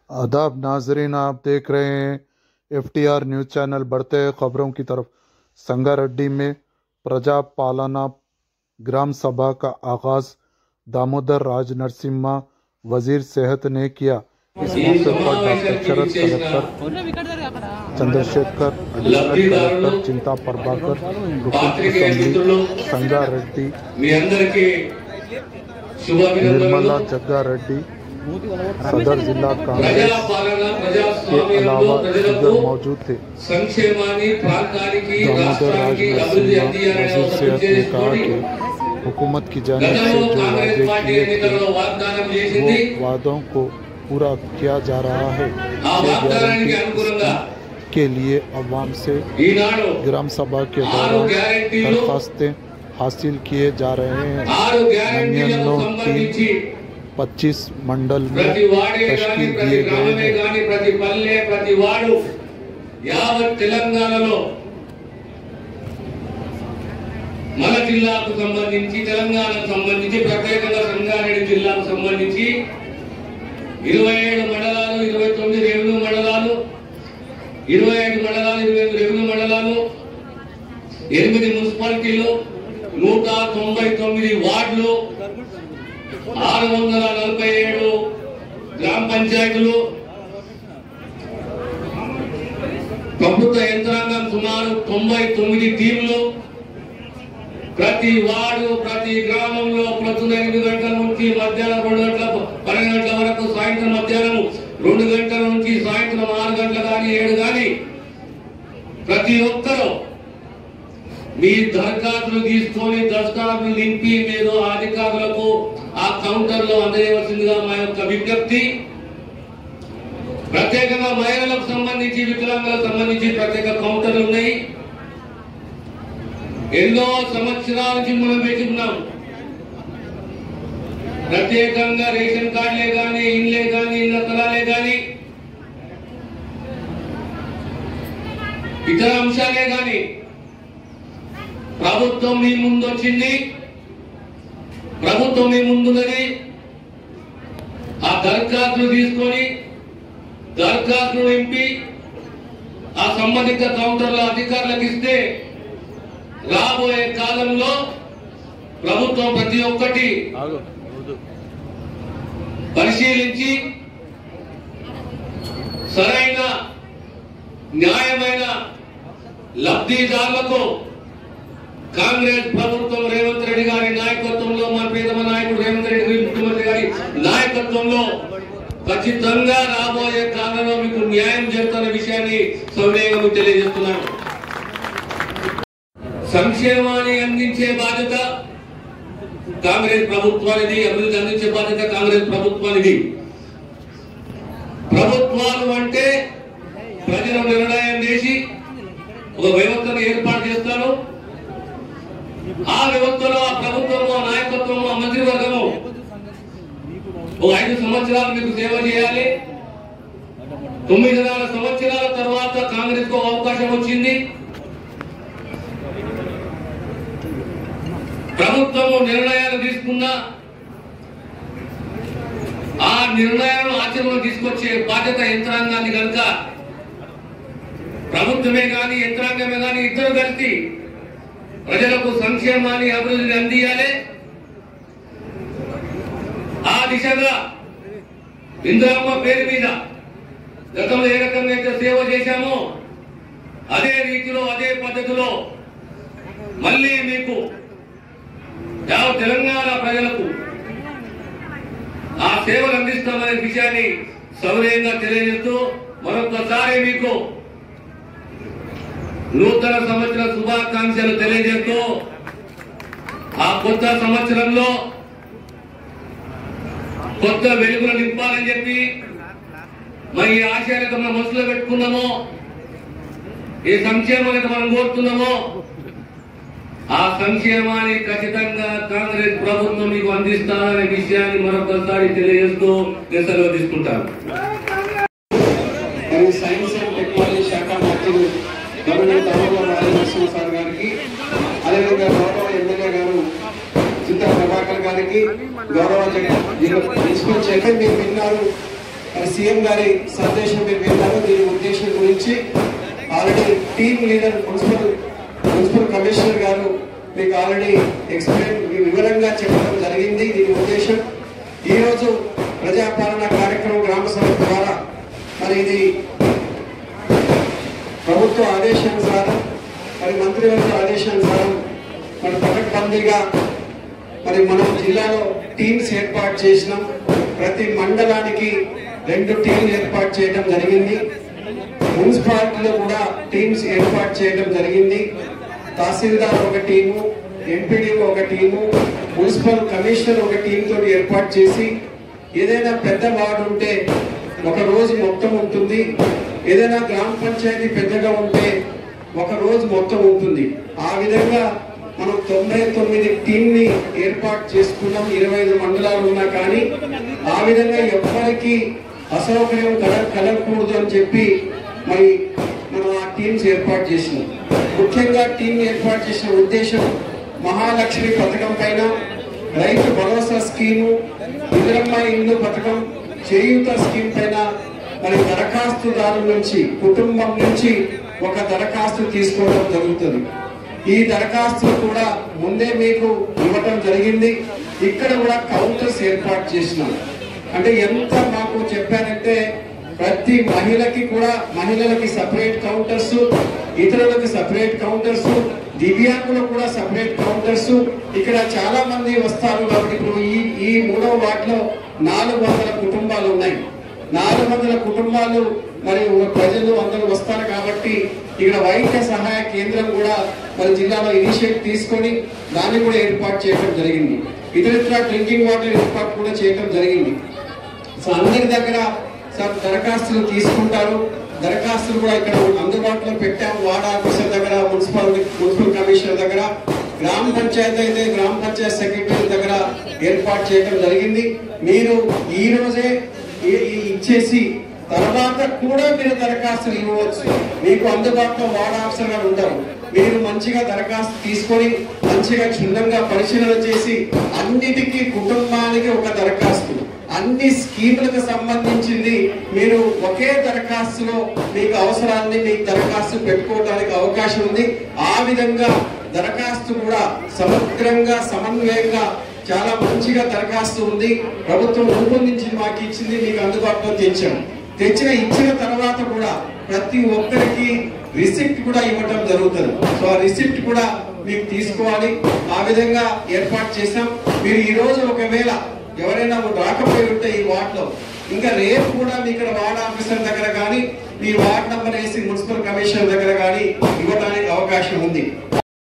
आदाब नाजरीन, आप देख रहे हैं FTR न्यूज़ चैनल। बढ़ते हैं खबरों की तरफ। संगारेड्डी में प्रजा पालना ग्राम सभा का आगाज दामोदर राज नरसिम्हा वजीर सेहत ने किया। इस मौके पर डॉक्टर शरद, कलेक्टर चंद्रशेखर, एडिशनल कलेक्टर चिंता प्रभाकर, संगारेड्डी, निर्मला जग्गारेड्डी, सदर जिला कांग्रेस के अलावा दीगर मौजूद थे। दामोदर राज नरसिम्हा वजीर सेहत ने कहा कि हुकूमत की जानिब से जो वादे किए थे वो वादों को पूरा किया जा रहा है। के लिए अवाम से ग्राम सभा के दौरान दरखास्तें हासिल किए जा रहे हैं। 25 मंडल में तश्कील दिए गए हैं। प्रति पल्ले प्रति वार्ड यावत् తెలంగాణలో మన జిల్లాకు సంబంధించి తెలంగాణకు సంబంధించి ప్రత్యేకంగా సంగారెడ్డి జిల్లాకు సంబంధించి 27 మండలాలు, 29 రెవెన్యూ మండలాలు, 25 మండలాలు, 25 రెవెన్యూ మండలాలు, 8 మున్సిపాలిటీలు, 199 వార్డులు, 647 గ్రామ పంచాయతీలు, ప్రభుత్వ యంత్రాంగం సుమారు 99 టీంలు, ప్రతి వార్డు ప్రతి గ్రామంలో పొద్దున 8 గంటల నుంచి మధ్యాహ్నం 2 గంటల 12 గంటల వరకు, సాయంత్రం మధ్యాహ్నం 2 గంటల నుంచి సాయంత్రం 6 గంటలు కానీ 7 కానీ ప్రతి ఒక్కరూ మీ దరఖాస్తులు తీసుకొని దరఖాస్తులు నింపి మీరు అధికారులకు ఆ కౌంటర్ లో అందజేయవలసిందిగా మా యొక్క విజ్ఞప్తి. ప్రత్యేకంగా మహిళలకు సంబంధించి, వికలాంగులకు సంబంధించి ప్రత్యేక కౌంటర్లు ఉన్నాయి. ఎన్నో సంవత్సరాల నుంచి మనం వేచుకున్నాం. ప్రత్యేకంగా రేషన్ కార్డులే కానీ, ఇండ్లే కానీ, ఇళ్ల స్థలాలే కానీ, ఇతర అంశాలే కానీ ప్రభుత్వం మీ ముందు వచ్చింది, ప్రభుత్వం మీ ముందున్నది. ఆ దరఖాస్తులు తీసుకొని దరఖాస్తులు నింపి ఆ సంబంధిత కౌంటర్ల అధికారులకు ఇస్తే రాబోయే కాలంలో ప్రభుత్వం ప్రతి ఒక్కటి పరిశీలించి సరైన న్యాయమైన లబ్ధిదారులకు కాంగ్రెస్ ప్రభుత్వం రేవంత్ రెడ్డి గారి నాయకత్వంలో, మన ప్రియతమ నాయకుడు రేవంత్ రెడ్డి ముఖ్యమంత్రి గారి నాయకత్వంలో ఖచ్చితంగా రాబోయే కాలంలో మీకు న్యాయం చేస్తున్న విషయాన్ని సవినయంగా తెలియజేస్తున్నాను. సంక్షేమాన్ని అందించే బాధ్యత కాంగ్రెస్ ప్రభుత్వానిది, అభివృద్ధి అందించే బాధ్యత కాంగ్రెస్ ప్రభుత్వానిది. ప్రభుత్వాలు అంటే ప్రజలు నిర్ణయం చేసి ఒక వ్యవస్థను ఏర్పాటు చేస్తారు. ఆ వ్యవస్థలో ఆ ప్రభుత్వము, ఆ నాయకత్వము, ఆ మంత్రివర్గము ఒక 5 సంవత్సరాలు మీకు సేవ చేయాలి. 9 సంవత్సరాల తర్వాత కాంగ్రెస్ కు అవకాశం వచ్చింది. ప్రభుత్వము నిర్ణయాలు తీసుకున్నా ఆ నిర్ణయాలను ఆచరణలో తీసుకొచ్చే బాధ్యత యంత్రాంగాన్ని కనుక ప్రభుత్వమే కానీ యంత్రాంగమే కానీ ఇద్దరు కలిసి ప్రజలకు సంక్షేమాన్ని, అభివృద్ధిని అందియాలి. ఆ దిశగా ఇందిరమ్మ పేరు మీద గతంలో ఏ రకంగా అయితే సేవ చేశామో అదే రీతిలో, అదే పద్ధతిలో మళ్ళీ మీకు తెలంగాణ ప్రజలకు ఆ సేవలు అందిస్తామనే విషయాన్ని సౌర్యంగా తెలియజేస్తూ మరొకసారి మీకు నూతన సంవత్సర శుభాకాంక్షలు తెలియజేస్తూ ఆ కొత్త సంవత్సరంలో కొత్త వెలుగులు నింపాలని చెప్పి మరి ఈ ఆశయాలకు మనం మనసులో పెట్టుకున్నామో, ఏ సంక్షేమానికి మనం కోరుతున్నామో ఆ సంక్షేమాన్ని ఖచ్చితంగా కాంగ్రెస్ ప్రభుత్వం మీకు అందిస్తారనే విషయాన్ని మరొకసారి తెలియజేస్తూ నేను సెలవు తీసుకుంటాను. సైన్స్ అండ్ టెక్నాలజీ శాఖ మంత్రులు గవర్నర్ దామోదర్ రాజ నరసింహ సార్ గారికి, అదేవిధంగా గౌరవ ఎమ్మెల్యే గారు చింతా ప్రభాకర్ గారికి, గౌరవ ప్రిన్సిపల్ చైర్మన్ మీరు విన్నారు. మరి సీఎం గారి సందేశం మీరు విన్నారు. దీని ఉద్దేశం గురించి already team leader municipal commissioner గారు మీకు ఆల్రెడీ వివరంగా చెప్పడం జరిగింది. దీని ఉద్దేశం ఈరోజు ప్రజాపాలన కార్యక్రమం గ్రామ సభ ద్వారా మరి ఇది ప్రభుత్వ ఆదేశానుసారం మరి మంత్రివర్గ ఆదేశానుసారం మరి పకడ్బందీగా మరి మనం జిల్లాలో టీమ్స్ ఏర్పాటు చేసినాం. ప్రతి మండలానికి 2 టీంలు ఏర్పాటు చేయడం జరిగింది. మున్సిపాలిటీలో కూడా టీమ్స్ ఏర్పాటు చేయడం జరిగింది. తహసీల్దార్ ఒక టీము, ఎంపీడీఓ ఒక టీము, మున్సిపల్ కమిషనర్ ఒక టీంతో ఏర్పాటు చేసి ఏదైనా పెద్ద వార్డు ఉంటే ఒక రోజు మొత్తం ఉంటుంది, ఏదైనా గ్రామ పంచాయతీ పెద్దగా ఉంటే ఒక రోజు మొత్తం ఉంటుంది. ఆ విధంగా మనం 99 టీంని ఏర్పాటు చేసుకున్నాం. 25 మండలాలు ఉన్నా కానీ ఆ విధంగా ఎవ్వరికి అసౌకర్యం కలగకూడదు అని చెప్పి మరి మనం ఆ టీమ్స్ ఏర్పాటు చేసినాం. ముఖ్యంగా టీం ఏర్పాటు చేసిన ఉద్దేశం మహాలక్ష్మి పథకం పైన, రైతు భరోసా స్కీము, ఇందిరమ్మ ఇల్లు పథకం, చేయూత స్కీమ్ పైన మరి దరఖాస్తుదారు నుంచి కుటుంబం నుంచి ఒక దరఖాస్తు తీసుకోవడం జరుగుతుంది. ఈ దరఖాస్తులు కూడా ముందే మీకు ఇవ్వటం జరిగింది. ఇక్కడ కూడా కౌంటర్స్ ఏర్పాటు చేసినాం. అంటే ఎంత మాకు చెప్పారంటే ప్రతి మహిళకి కూడా మహిళలకి సపరేట్ కౌంటర్స్, ఇతరులకు సపరేట్ కౌంటర్స్, దివ్యాంగులకు కూడా సపరేట్ కౌంటర్స్. ఇక్కడ చాలా మంది వస్తారు కాబట్టి ఇప్పుడు ఈ 3వ వార్డులో 400 కుటుంబాలు ఉన్నాయి. 400 కుటుంబాలు మరి ప్రజలు అందరూ వస్తారు కాబట్టి ఇక్కడ వైద్య సహాయ కేంద్రం కూడా మన జిల్లాలో ఇనిషియేటివ్ తీసుకొని దాన్ని కూడా ఏర్పాటు చేయడం జరిగింది. ఇతర డ్రింకింగ్ వాటర్ ఏర్పాటు కూడా చేయడం జరిగింది. సో అందరి దగ్గర దరఖాస్తులు తీసుకుంటారు. దరఖాస్తులు కూడా ఇక్కడ అందుబాటులో పెట్టాము. వార్డ్ ఆఫీసర్ దగ్గర, మున్సిపల్ కమిషనర్ దగ్గర, గ్రామ పంచాయతీ అయితే గ్రామ పంచాయతీ సెక్రటరీ దగ్గర ఏర్పాటు చేయడం జరిగింది. మీరు ఈ రోజే ఇచ్చేసి తర్వాత కూడా మీరు దరఖాస్తులు ఇవ్వవచ్చు. మీకు అందుబాటులో వార్డ్ ఆఫీసర్ గారు ఉంటారు. మీరు మంచిగా దరఖాస్తు తీసుకొని మంచిగా క్షుణ్ణంగా పరిశీలన చేసి అన్నిటికీ కుటుంబానికి ఒక దరఖాస్తు, అన్ని స్కీములకు సంబంధించింది మీరు ఒకే దరఖాస్తులో మీకు అవసరాన్ని మీకు దరఖాస్తు పెట్టుకోవడానికి అవకాశం ఉంది. ఆ విధంగా దరఖాస్తు కూడా సమగ్రంగా సమన్వయంగా చాలా మంచిగా దరఖాస్తు ఉంది. ప్రభుత్వం రూపొందించి మాకు ఇచ్చింది, మీకు అందుబాటులో ఇచ్చిన తర్వాత కూడా ప్రతి ఒక్కరికి రిసిప్ట్ కూడా ఇవ్వటం జరుగుతుంది. సో ఆ రిసిప్ట్ కూడా మీకు తీసుకోవాలి. ఆ విధంగా ఏర్పాటు చేశాం. మీరు ఈ రోజు ఒకవేళ ఎవరైనా రాకపోయి ఉంటే ఈ వార్డులో ఇంకా రేపు కూడా మీ ఇక్కడ వార్డ్ ఆఫీసర్ దగ్గర కానీ మీ వార్డ్ నంబర్ వేసి మున్సిపల్ కమిషనర్ దగ్గర కానీ ఇవ్వడానికి అవకాశం ఉంది.